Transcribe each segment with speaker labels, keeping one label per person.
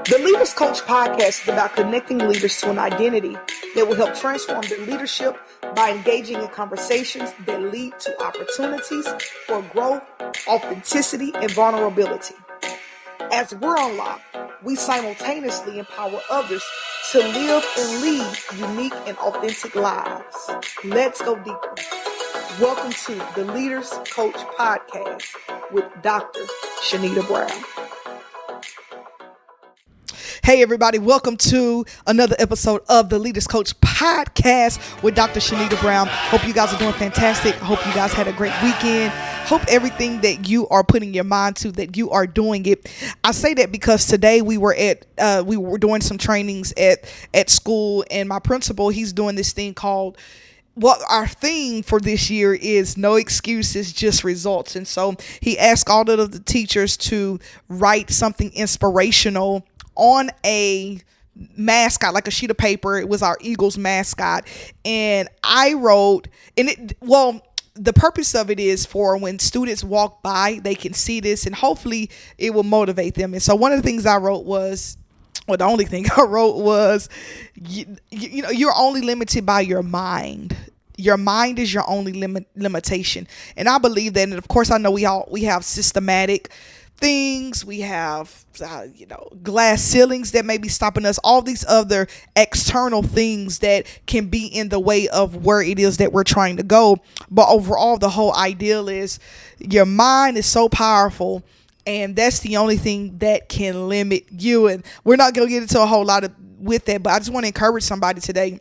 Speaker 1: The Leaders Coach podcast is about connecting leaders to an identity that will help transform their leadership by engaging in conversations that lead to opportunities for growth, authenticity, and vulnerability. As we're unlocked, we simultaneously empower others to live and lead unique and authentic lives. Let's go deeper. Welcome to the Leaders Coach podcast with Dr. Shanita Brown.
Speaker 2: Hey everybody, welcome to another episode of the Leaders Coach podcast with Dr. Shanita Brown. Hope you guys are doing fantastic. Hope you guys had a great weekend. Hope everything that you are putting your mind to, that you are doing it. I say that because today we were doing some trainings at school, and my principal, he's doing this thing called, well, our theme for this year is no excuses, just results. And so he asked all of the teachers to write something inspirational on a mascot, like a sheet of paper. It was our Eagles mascot. And I wrote, the purpose of it is for when students walk by, they can see this and hopefully it will motivate them. And so one of the things I wrote was, the only thing I wrote was, you're only limited by your mind. Your mind is your only limitation. And I believe that. And of course, I know we have systematic things, we have glass ceilings that may be stopping us, all these other external things that can be in the way of where it is that we're trying to go. But overall, the whole ideal is your mind is so powerful, and that's the only thing that can limit you. And we're not going to get into a whole lot with that, but I just want to encourage somebody today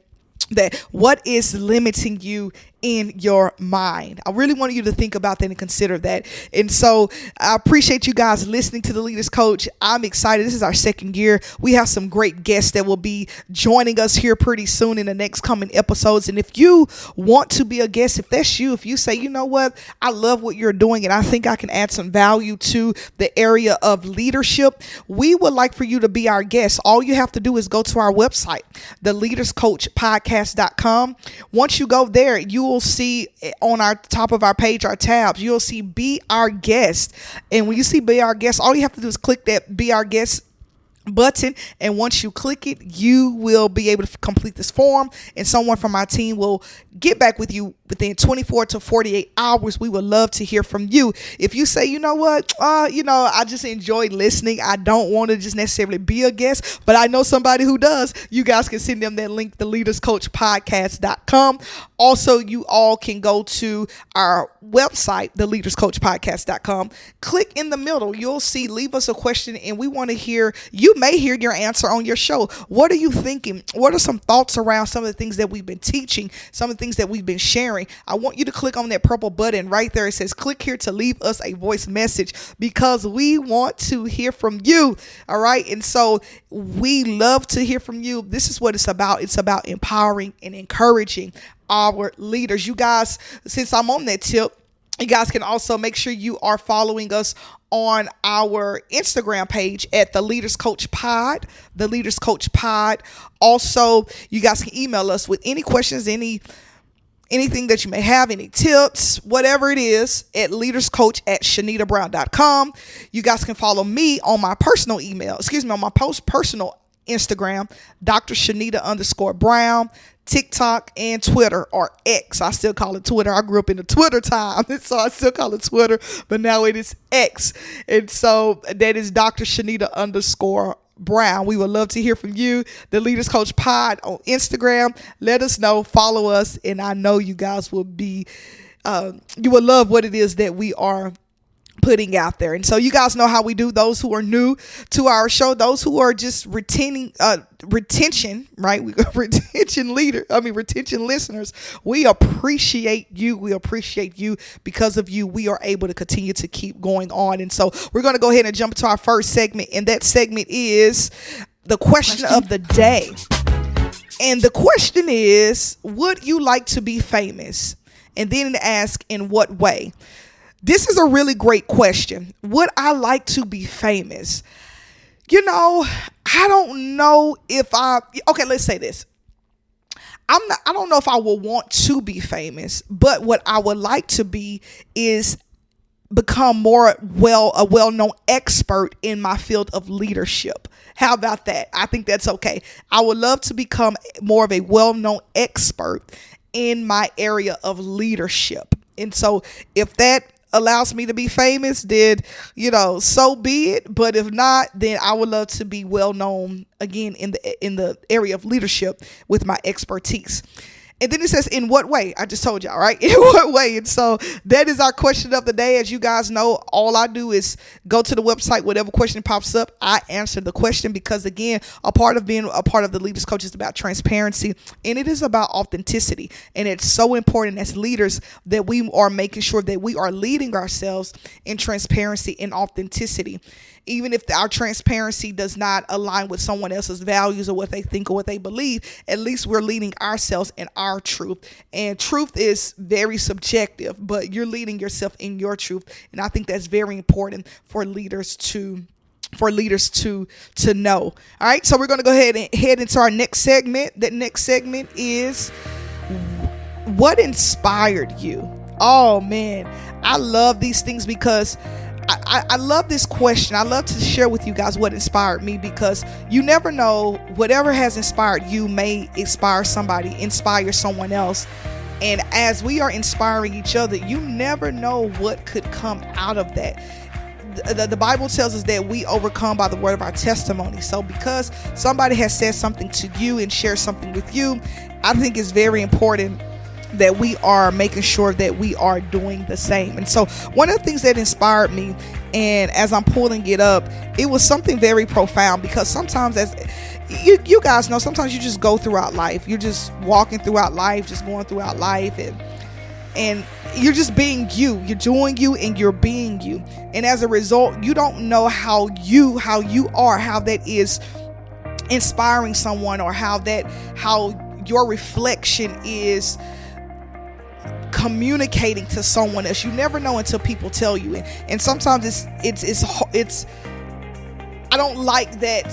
Speaker 2: that what is limiting you in your mind. I really want you to think about that and consider that. And so I appreciate you guys listening to the Leaders Coach. I'm excited. This is our second year. We have some great guests that will be joining us here pretty soon in the next coming episodes. And if you want to be a guest, if that's you, if you say, you know what, I love what you're doing and I think I can add some value to the area of leadership, we would like for you to be our guest. All you have to do is go to our website, theleaderscoachpodcast.com. Once you go there, you will see on our top of our page, our tabs, you'll see Be Our Guest. And when you see Be Our Guest, all you have to do is click that Be Our Guest button, and once you click it, you will be able to complete this form, and someone from our team will get back with you within 24 to 48 hours. We would love to hear from you. If you say, you know what, I just enjoy listening, I don't want to just necessarily be a guest, but I know somebody who does, you guys can send them that link, theleaderscoachpodcast.com. Also, you all can go to our website, theleaderscoachpodcast.com. Click in the middle, you'll see leave us a question, and we want to hear, you may hear your answer on your show. What are you thinking? What are some thoughts around some of the things that we've been teaching, some of the things that we've been sharing? I want you to click on that purple button right there. It says click here to leave us a voice message, because we want to hear from you. All right. And so we love to hear from you. This is what it's about. It's about empowering and encouraging our leaders. You guys, since I'm on that tip, you guys can also make sure you are following us on our Instagram page at the Leaders Coach Pod, the Leaders Coach Pod. Also, you guys can email us with any questions, anything that you may have, any tips, whatever it is, at leaderscoach@shanitabrown.com. You guys can follow me on my personal on my personal Instagram, Dr. Shanita_Brown, TikTok, and Twitter, or X. I still call it Twitter. I grew up in the Twitter time, so I still call it Twitter, but now it is X. And so that is Dr. Shanita_Brown. We would love to hear from you. The Leaders Coach Pod on Instagram. Let us know, follow us, and I know you guys will be, you will love what it is that we are putting out there. And so you guys know how we do. Those who are new to our show, those who are just retention, right? We got retention listeners. We appreciate you. We appreciate you. Because of you, we are able to continue to keep going on. And so we're going to go ahead and jump into our first segment. And that segment is the question of the day. And the question is, would you like to be famous? And then ask, in what way? This is a really great question. Would I like to be famous? I don't know if let's say this. I don't know if I will want to be famous, but what I would like to be is become a well-known expert in my field of leadership. How about that? I think that's okay. I would love to become more of a well-known expert in my area of leadership. And so if that allows me to be famous, then, so be it. But if not, then I would love to be well known again in the area of leadership with my expertise. And then it says, in what way? I just told y'all, right? In what way? And so that is our question of the day. As you guys know, all I do is go to the website, whatever question pops up, I answer the question, because again, a part of being a part of the Leaders Coach is about transparency, and it is about authenticity. And it's so important as leaders that we are making sure that we are leading ourselves in transparency and authenticity. Even if our transparency does not align with someone else's values or what they think or what they believe, at least we're leading ourselves in our truth. And truth is very subjective, but you're leading yourself in your truth. And I think that's very important for leaders to know. All right, so we're going to go ahead and head into our next segment. That next segment is what inspired you? Oh man, I love these things because I love this question. I love to share with you guys what inspired me, because you never know, whatever has inspired you may inspire someone else. And as we are inspiring each other, you never know what could come out of that. The Bible tells us that we overcome by the word of our testimony. So because somebody has said something to you and shared something with you, I think it's very important that we are making sure that we are doing the same. And so one of the things that inspired me, and as I'm pulling it up, it was something very profound, because sometimes, as you guys know, sometimes you just go throughout life. You're just walking throughout life, just going throughout life, and you're just being you. You're doing you and you're being you. And as a result, you don't know how you are, how that is inspiring someone, or how your reflection is communicating to someone else. You never know until people tell you. And sometimes it's I don't like that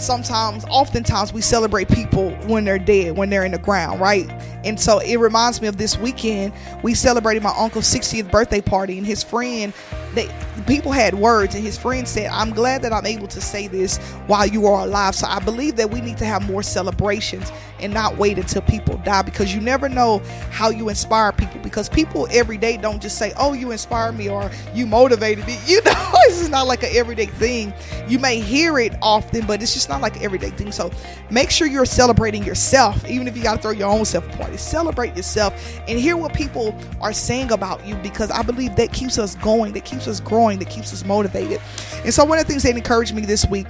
Speaker 2: oftentimes we celebrate people when they're dead, when they're in the ground, right? And so it reminds me of this weekend. We celebrated my uncle's 60th birthday party, and his friend, people had words, and his friend said, "I'm glad that I'm able to say this while you are alive." So I believe that we need to have more celebrations and not wait until people die, because you never know how you inspire people, because people every day don't just say, "Oh, you inspired me," or "You motivated me." This is not like an everyday thing. You may hear it often, but it's just not like an everyday thing. So make sure you're celebrating yourself, even if you got to throw your own self a party. Celebrate yourself and hear what people are saying about you, because I believe that keeps us going, that keeps us growing, that keeps us motivated. And so one of the things that encouraged me this week,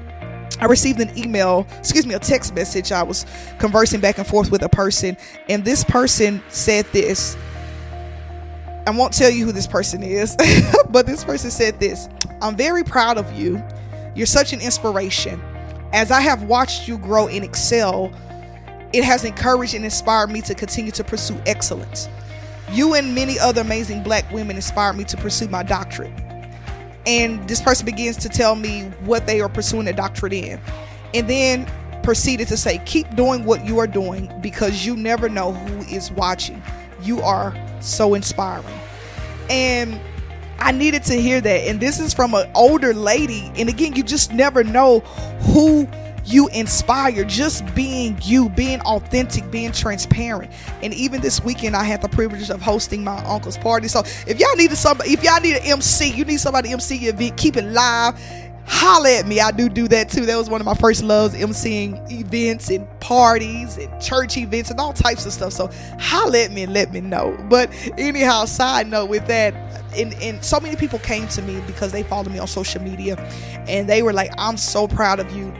Speaker 2: I received a text message. I was conversing back and forth with a person, and this person said this. I won't tell you who this person is, but this person said this: "I'm very proud of you. You're such an inspiration. As I have watched you grow and excel, it has encouraged and inspired me to continue to pursue excellence. You and many other amazing Black women inspired me to pursue my doctorate." And this person begins to tell me what they are pursuing a doctorate in, and then proceeded to say, "Keep doing what you are doing, because you never know who is watching. You are so inspiring." And I needed to hear that. And this is from an older lady. And again, you just never know who you inspire. Just being you, being authentic, being transparent. And even this weekend, I had the privilege of hosting my uncle's party. So if y'all need an MC, you need somebody to MC your event, keep it live, holla at me. I do that too. That was one of my first loves, MCing events and parties and church events and all types of stuff. So holla at me and let me know. But anyhow, side note with that, and so many people came to me because they followed me on social media, and they were like, "I'm so proud of you.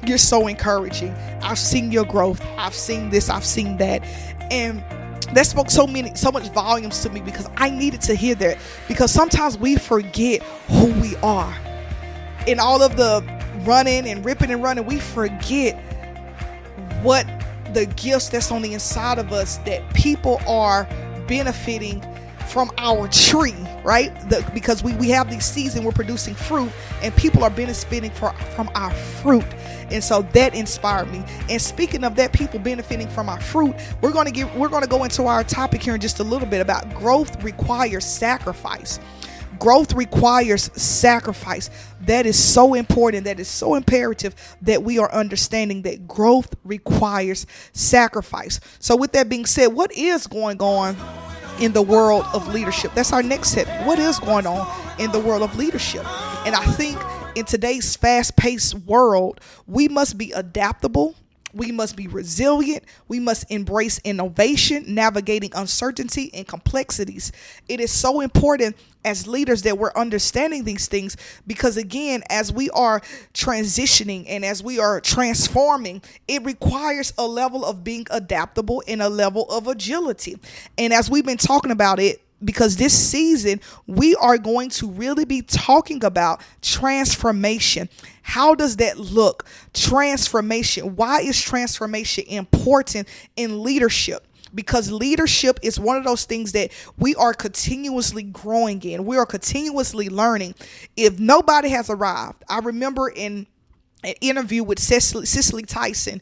Speaker 2: You're so encouraging. I've seen your growth. I've seen this. I've seen that." And that spoke so much volumes to me, because I needed to hear that, because sometimes we forget who we are. In all of the running and ripping and running, we forget what the gifts that's on the inside of us, that people are benefiting from our tree, right? Because we have these seeds and we're producing fruit, and people are benefiting from our fruit. And so that inspired me. And speaking of that, people benefiting from our fruit, we're going to go into our topic here in just a little bit about growth requires sacrifice. Growth requires sacrifice. That is so important. That is so imperative that we are understanding that growth requires sacrifice. So with that being said, what is going on in the world of leadership? That's our next step. What is going on in the world of leadership? And I think in today's fast-paced world, we must be adaptable. We must be resilient. We must embrace innovation, navigating uncertainty and complexities. It is so important as leaders that we're understanding these things, because again, as we are transitioning and as we are transforming, it requires a level of being adaptable and a level of agility. And as we've been talking about it, because this season we are going to really be talking about transformation. How does that look? Transformation. Why is transformation important in leadership? Because leadership is one of those things that we are continuously growing in. We are continuously learning. If nobody has arrived, I remember in an interview with Cicely Tyson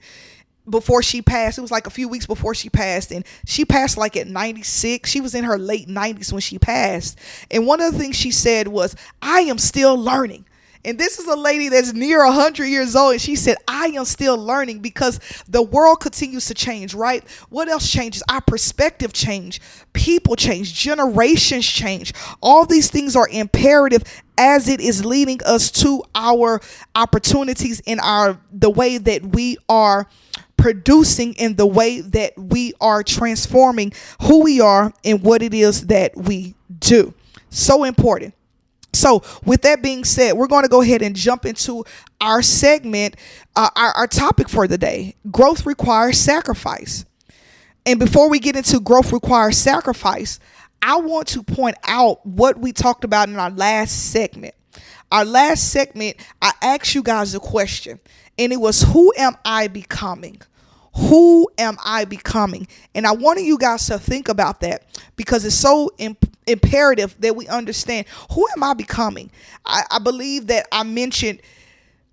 Speaker 2: before she passed. It was like a few weeks before she passed, and she passed like at 96. She was in her late 90s when she passed. And one of the things she said was, I am still learning. And this is a lady that's near 100 years old. And she said, I am still learning, because the world continues to change, right? What else changes? Our perspective change. People change. Generations change. All these things are imperative as it is leading us to our opportunities in the way that we are producing, in the way that we are transforming who we are and what it is that we do. So important. So with that being said, we're going to go ahead and jump into our segment, our topic for the day. Growth requires sacrifice. And before we get into growth requires sacrifice, I want to point out what we talked about in our last segment. Our last segment, I asked you guys a question, and it was, who am I becoming? Who am I becoming? And I wanted you guys to think about that, because it's so imperative that we understand, who am I becoming? I believe that I mentioned,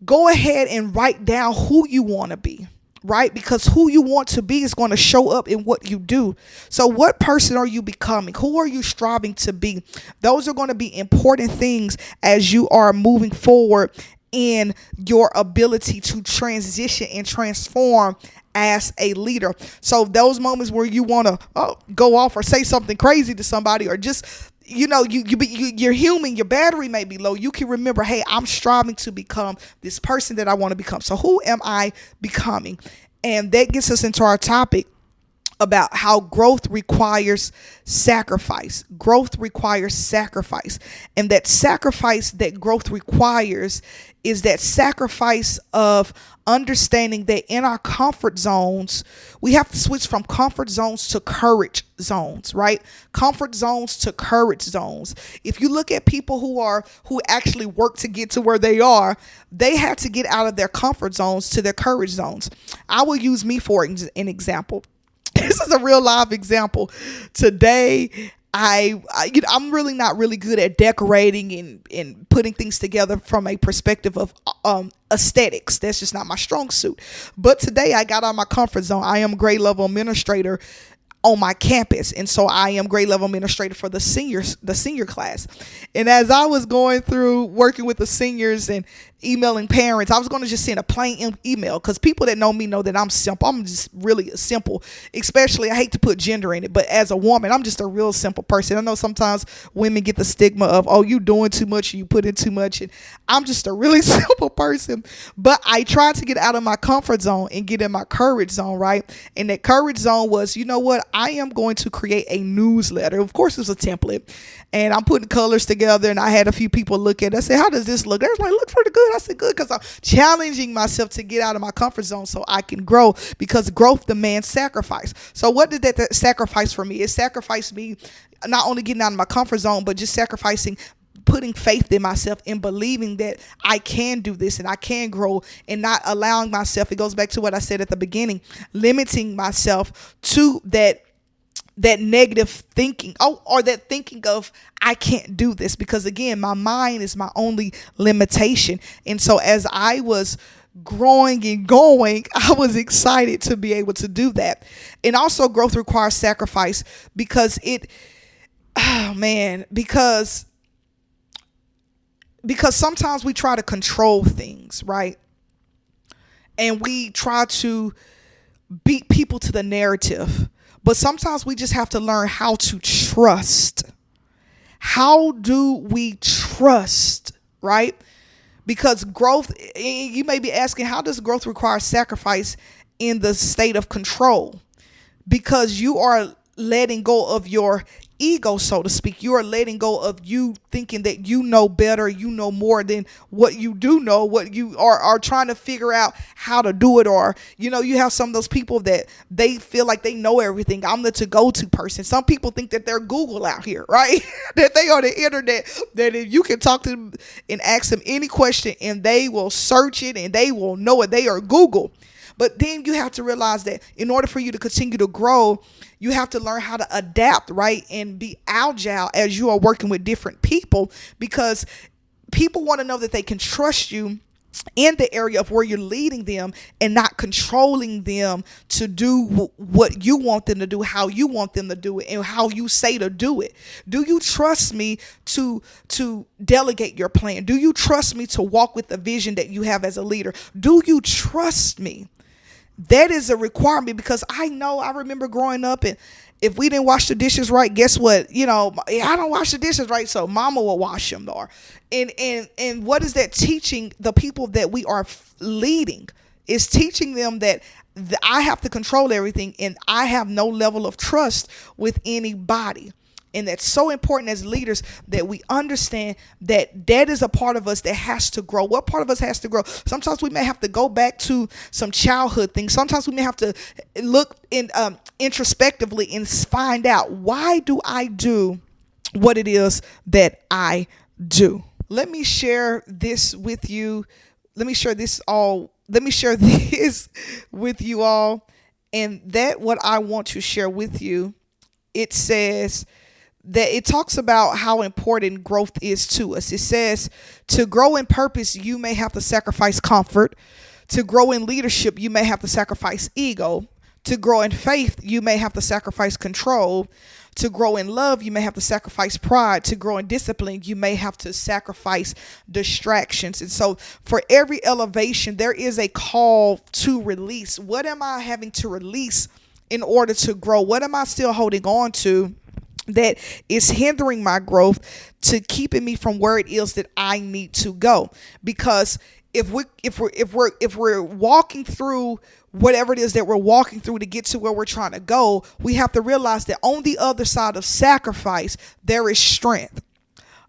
Speaker 2: go ahead and write down who you want to be, right? Because who you want to be is going to show up in what you do. So what person are you becoming? Who are you striving to be? Those are going to be important things as you are moving forward in your ability to transition and transform as a leader. So those moments where you want to go off or say something crazy to somebody, or just, you're human, your battery may be low, you can remember, hey, I'm striving to become this person that I want to become. So who am I becoming? And that gets us into our topic about how growth requires sacrifice. Growth requires sacrifice. And that sacrifice that growth requires is that sacrifice of understanding that in our comfort zones, we have to switch from comfort zones to courage zones, right? Comfort zones to courage zones. If you look at people who actually work to get to where they are, they had to get out of their comfort zones to their courage zones. I will use me for an example. This is a real live example. Today, I'm really not really good at decorating and putting things together from a perspective of aesthetics. That's just not my strong suit. But today I got out of my comfort zone. I am a grade level administrator on my campus, and so I am grade level administrator for the senior class. And as I was going through working with the seniors and emailing parents, I was going to just send a plain email, because people that know me know that I'm simple. I'm just really simple, especially, I hate to put gender in it, but as a woman, I'm just a real simple person. I know sometimes women get the stigma of, oh, you doing too much, you put in too much, and I'm just a really simple person. But I tried to get out of my comfort zone and get in my courage zone, right? And that courage zone was, you know what, I am going to create a newsletter. Of course, it's a template, and I'm putting colors together, and I had a few people look at it. I said, how does this look? They was like, look pretty good. I said, good, because I'm challenging myself to get out of my comfort zone so I can grow, because growth demands sacrifice. So what did that sacrifice for me? It sacrificed me not only getting out of my comfort zone, but just sacrificing putting faith in myself and believing that I can do this and I can grow, and not allowing myself, it goes back to what I said at the beginning, limiting myself to that negative thinking, or that thinking of, I can't do this, because again, my mind is my only limitation. And so as I was growing and going, I was excited to be able to do that. And also, growth requires sacrifice, because because because sometimes we try to control things, right? And we try to beat people to the narrative. But sometimes we just have to learn how to trust. How do we trust, right? Because growth, you may be asking, how does growth require sacrifice in the state of control? Because you are letting go of your ego, so to speak. You are letting go of you thinking that you know better, you know more than what you do know, what you are trying to figure out how to do it. Or, you have some of those people that they feel like they know everything. I'm the to-go-to person. Some people think that they're Google out here, right? That they on the internet, that if you can talk to them and ask them any question and they will search it and they will know it. They are Google. But then you have to realize that in order for you to continue to grow, you have to learn how to adapt, right? And be agile as you are working with different people, because people want to know that they can trust you in the area of where you're leading them and not controlling them to do what you want them to do, how you want them to do it, and how you say to do it. Do you trust me to delegate your plan? Do you trust me to walk with the vision that you have as a leader? Do you trust me? That is a requirement, because I remember growing up, and if we didn't wash the dishes right, guess what? I don't wash the dishes right, so mama will wash them. And what is that teaching the people that we are leading? Is teaching them that I have to control everything and I have no level of trust with anybody. And that's so important as leaders, that we understand that is a part of us that has to grow. What part of us has to grow? Sometimes we may have to go back to some childhood things. Sometimes we may have to look introspectively and find out, why do I do what it is that I do? Let me share this with you. Let me share this with you all. And that what I want to share with you, it says that it talks about how important growth is to us. It says, to grow in purpose, you may have to sacrifice comfort. To grow in leadership, you may have to sacrifice ego. To grow in faith, you may have to sacrifice control. To grow in love, you may have to sacrifice pride. To grow in discipline, you may have to sacrifice distractions. And so for every elevation, there is a call to release. What am I having to release in order to grow? What am I still holding on to that is hindering my growth, to keeping me from where it is that I need to go? Because if we're walking through whatever it is that we're walking through to get to where we're trying to go, we have to realize that on the other side of sacrifice, there is strength.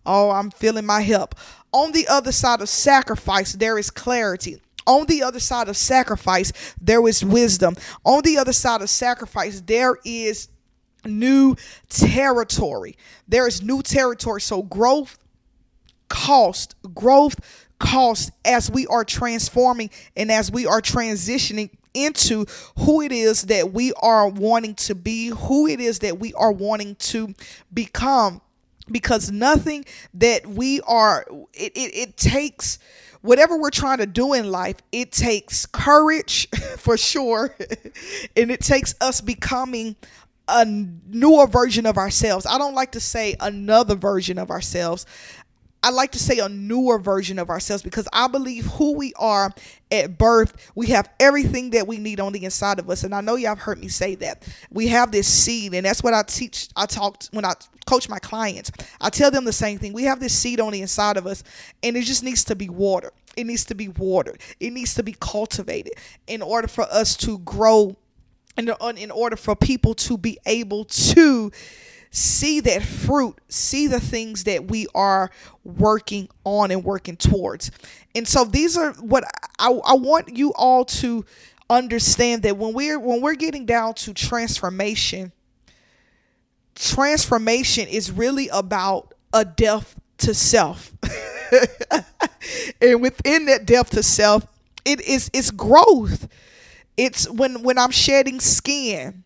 Speaker 2: Oh, I'm feeling my help. On the other side of sacrifice, there is clarity. On the other side of sacrifice, there is wisdom. On the other side of sacrifice, there is new territory. There is new territory. So growth cost as we are transforming and as we are transitioning into who it is that we are wanting to be, who it is that we are wanting to become. Because nothing that we are, it takes, whatever we're trying to do in life, it takes courage for sure. And it takes us becoming a newer version of ourselves. I don't like to say another version of ourselves. I like to say a newer version of ourselves, because I believe who we are at birth, we have everything that we need on the inside of us. And I know y'all have heard me say that. We have this seed, and that's what when I coach my clients. I tell them the same thing. We have this seed on the inside of us, and it just needs to be watered. It needs to be watered. It needs to be cultivated in order for us to grow, and in order for people to be able to see that fruit, see the things that we are working on and working towards. And so these are what I want you all to understand, that when we're getting down to transformation is really about a death to self. And within that death to self, it's growth. It's when I'm shedding skin,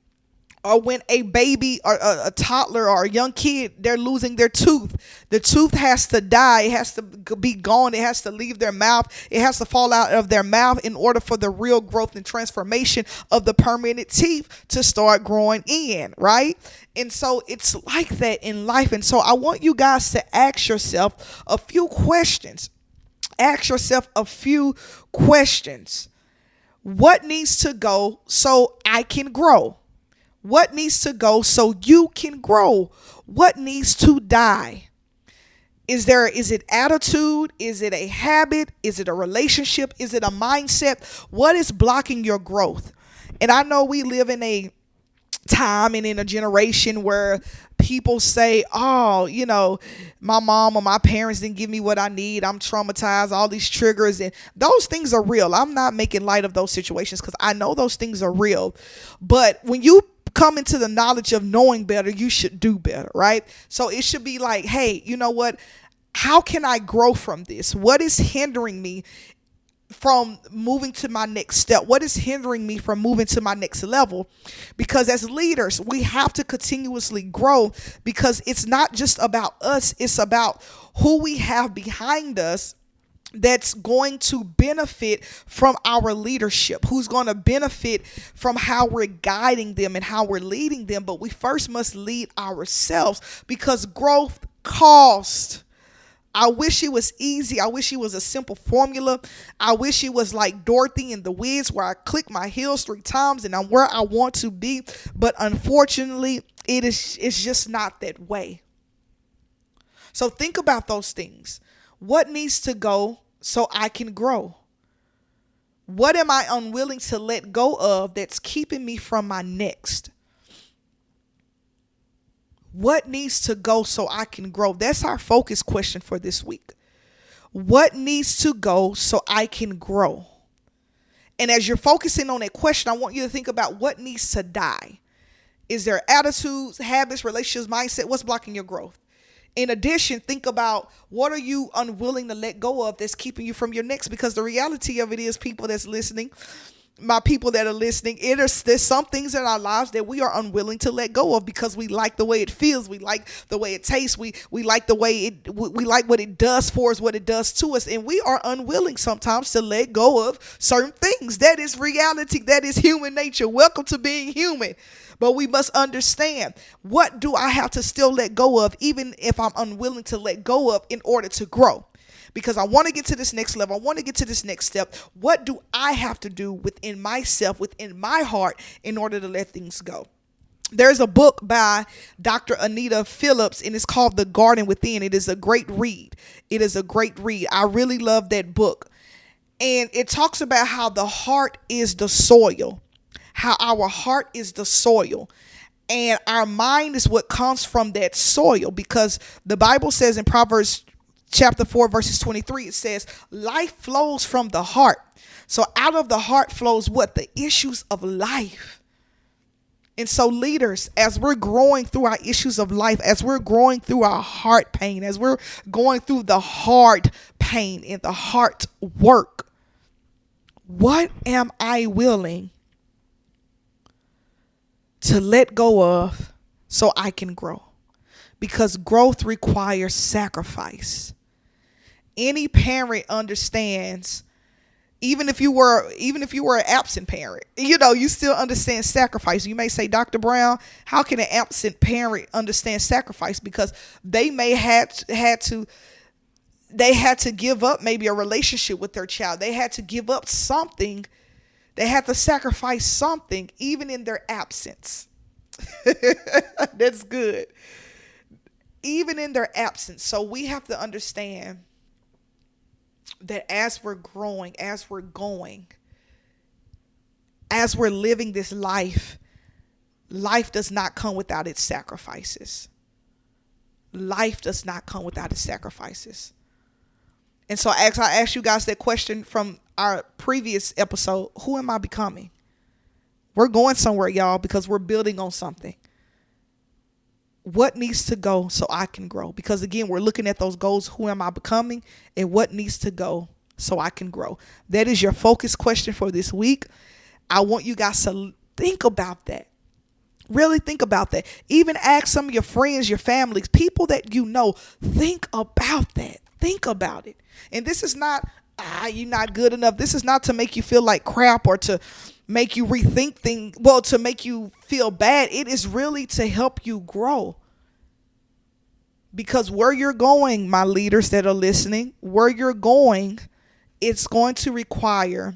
Speaker 2: or when a baby or a toddler or a young kid, they're losing their tooth. The tooth has to die. It has to be gone. It has to leave their mouth. It has to fall out of their mouth in order for the real growth and transformation of the permanent teeth to start growing in, right? And so it's like that in life. And so I want you guys to ask yourself a few questions. Ask yourself a few questions. What needs to go so I can grow? What needs to go so you can grow? What needs to die? Is it attitude? Is it a habit? Is it a relationship? Is it a mindset? What is blocking your growth? And I know we live in a time and in a generation where people say, oh, my mom or my parents didn't give me what I need, I'm traumatized, all these triggers, and those things are real. I'm not making light of those situations because I know those things are real. But when you come into the knowledge of knowing better, you should do better, right? So it should be like, hey, you know what, how can I grow from this? What is hindering me from moving to my next step? What is hindering me from moving to my next level? Because as leaders, we have to continuously grow, because it's not just about us, it's about who we have behind us that's going to benefit from our leadership, who's going to benefit from how we're guiding them and how we're leading them. But we first must lead ourselves, because growth costs. I wish it was easy. I wish it was a simple formula. I wish it was like Dorothy in the Wiz, where I click my heels 3 times and I'm where I want to be. But unfortunately, it's just not that way. So think about those things. What needs to go so I can grow? What am I unwilling to let go of that's keeping me from my next? What needs to go so I can grow? That's our focus question for this week. What needs to go so I can grow? And as you're focusing on that question, I want you to think about what needs to die. Is there attitudes, habits, relationships, mindset? What's blocking your growth? In addition, think about what are you unwilling to let go of that's keeping you from your next? Because the reality of it is, people that's listening, my people that are listening, there's some things in our lives that we are unwilling to let go of because we like the way it feels, we like the way it tastes, we like the way we like what it does for us, what it does to us, and we are unwilling sometimes to let go of certain things. That is reality. That is human nature. Welcome to being human. But we must understand, what do I have to still let go of, even if I'm unwilling to let go of, in order to grow? Because I want to get to this next level. I want to get to this next step. What do I have to do within myself, within my heart, in order to let things go? There's a book by Dr. Anita Phillips, and it's called The Garden Within. It is a great read. It is a great read. I really love that book. And it talks about how the heart is the soil, how our heart is the soil. And our mind is what comes from that soil, because the Bible says in Proverbs chapter 4 verses 23, it says life flows from the heart. So out of the heart flows what? The issues of life. And so leaders, as we're growing through our issues of life, as we're growing through our heart pain, as we're going through the heart pain and the heart work, what am I willing to let go of so I can grow? Because growth requires sacrifice. Any parent understands, even if you were an absent parent, you still understand sacrifice. You may say, Dr. Brown, how can an absent parent understand sacrifice? Because they may had to give up maybe a relationship with their child. They had to give up something. They had to sacrifice something, even in their absence. That's good. Even in their absence. So we have to understand that as we're growing, as we're going, as we're living this life, life does not come without its sacrifices. Life does not come without its sacrifices. And so I asked you guys that question from our previous episode: who am I becoming? We're going somewhere, y'all, because we're building on something. What needs to go so I can grow? Because again, we're looking at those goals. Who am I becoming? And what needs to go so I can grow? That is your focus question for this week. I want you guys to think about that. Really think about that. Even ask some of your friends, your families, people that you know. Think about that. Think about it. And this is not, you're not good enough. This is not to make you feel like crap or to make you rethink things, to make you feel bad. It is really to help you grow. Because where you're going, my leaders that are listening, where you're going, it's going to require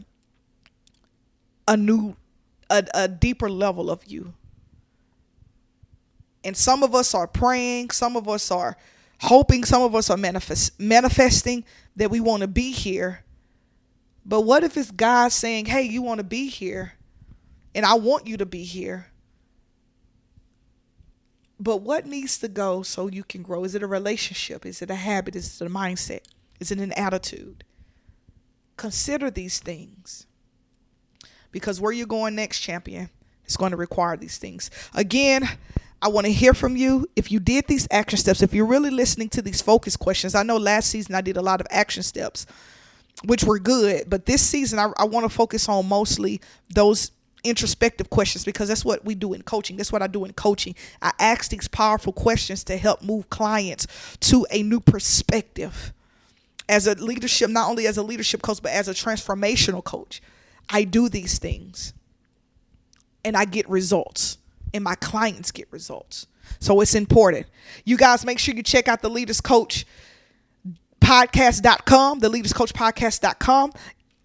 Speaker 2: a deeper level of you. And some of us are praying, some of us are hoping, some of us are manifesting that we want to be here. But what if it's God saying, hey, you want to be here, and I want you to be here? But what needs to go so you can grow? Is it a relationship? Is it a habit? Is it a mindset? Is it an attitude? Consider these things. Because where you're going next, champion, is going to require these things. Again, I want to hear from you. If you did these action steps, if you're really listening to these focus questions, I know last season I did a lot of action steps, which were good. But this season, I want to focus on mostly those introspective questions, because that's what we do in coaching. That's what I do in coaching. I ask these powerful questions to help move clients to a new perspective. As a leadership, not only as a leadership coach, but as a transformational coach, I do these things and I get results, and my clients get results. So it's important. You guys make sure you check out the Leaders Coach podcast.com, the Leaders Coach podcast.com.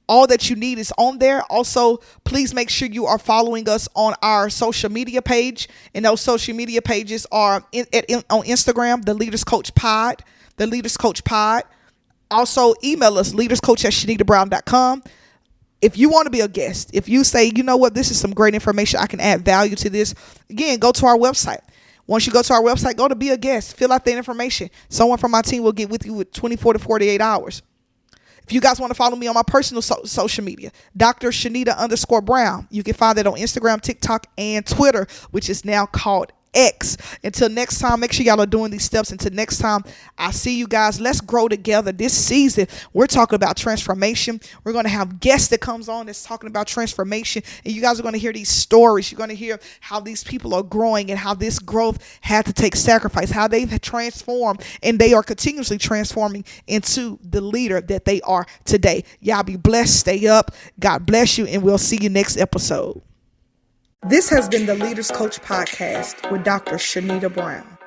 Speaker 2: All that you need is on there. Also, please make sure you are following us on our social media page. And those social media pages are on Instagram, the Leaders Coach Pod, the Leaders Coach Pod. Also, email us, leaderscoach@ShanitaBrown.com. If you want to be a guest, if you say, you know what, this is some great information, I can add value to this, again, go to our website. Once you go to our website, go to be a guest, fill out the information. Someone from my team will get with you with 24 to 48 hours. If you guys want to follow me on my personal social media, Dr. Shanita_Brown, you can find that on Instagram, TikTok, and Twitter, which is now called X. Until next time, make sure y'all are doing these steps. Until next time, I'll see you guys. Let's grow together. This season, we're talking about transformation. We're going to have guests that comes on that's talking about transformation. And you guys are going to hear these stories. You're going to hear how these people are growing and how this growth had to take sacrifice, how they've transformed, and they are continuously transforming into the leader that they are today. Y'all be blessed. Stay up. God bless you. And we'll see you next episode.
Speaker 1: This has been the Leaders Coach Podcast with Dr. Shanita Brown.